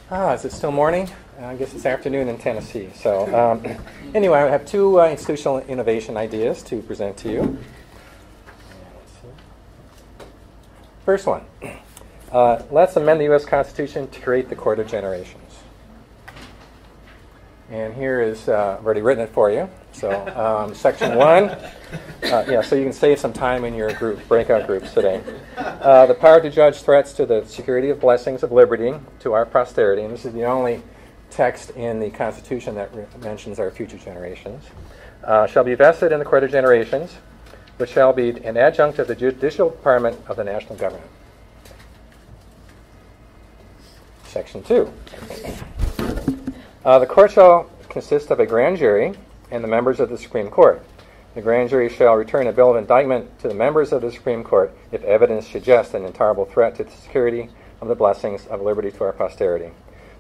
Is it still morning? I guess it's afternoon in Tennessee. So anyway, I have two institutional innovation ideas to present to you. First one, let's amend the U.S. Constitution to create the Court of Generations. And here is, I've already written it for you. So Section 1, so you can save some time in your breakout groups today. The power to judge threats to the security of blessings of liberty to our posterity, and this is the only text in the Constitution that mentions our future generations, shall be vested in the Court of Generations, which shall be an adjunct of the judicial department of the national government. Section 2. The court shall consist of a grand jury and the members of the Supreme Court. The grand jury shall return a bill of indictment to the members of the Supreme Court if evidence suggests an intolerable threat to the security of the blessings of liberty to our posterity.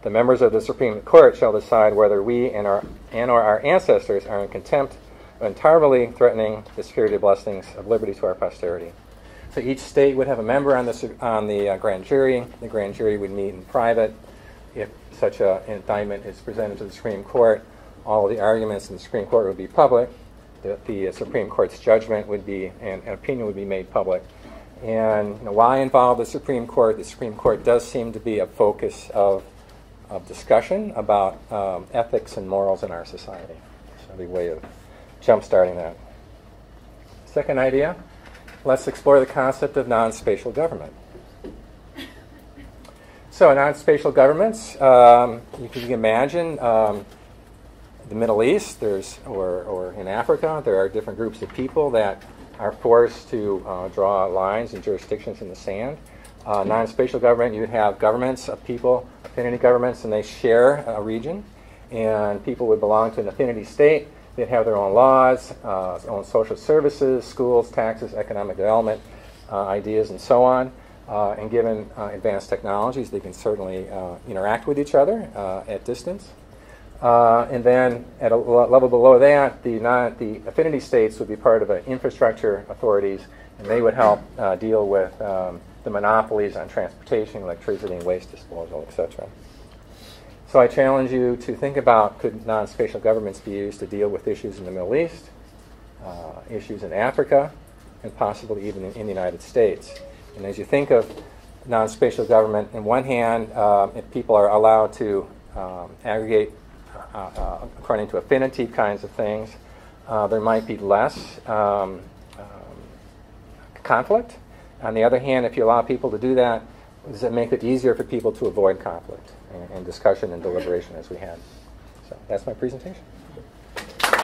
The members of the Supreme Court shall decide whether we and or our ancestors are in contempt of entirely threatening the security of blessings of liberty to our posterity. So each state would have a member on the grand jury. The grand jury would meet in private. If such an indictment is presented to the Supreme Court, all of the arguments in the Supreme Court would be public. The Supreme Court's judgment would be, and an opinion would be made public. And why involve the Supreme Court? The Supreme Court does seem to be a focus of discussion about ethics and morals in our society. So the way of jump-starting that. Second idea, let's explore the concept of non-spatial government. So non-spatial governments, you can imagine the Middle East, or in Africa, there are different groups of people that are forced to draw lines and jurisdictions in the sand. Non-spatial government, you would have governments of people, affinity governments, and they share a region. And people would belong to an affinity state. They'd have their own laws, own social services, schools, taxes, economic development, ideas, and so on. And given advanced technologies, they can certainly interact with each other at distance. And then at a level below that, the affinity states would be part of infrastructure authorities, and they would help deal with the monopolies on transportation, electricity, and waste disposal, etc. So I challenge you to think about, could non-spatial governments be used to deal with issues in the Middle East, issues in Africa, and possibly even in the United States. And as you think of non-spatial government, on one hand, if people are allowed to aggregate according to affinity kinds of things, there might be less conflict. On the other hand, if you allow people to do that, does it make it easier for people to avoid conflict and discussion and deliberation as we had? So that's my presentation.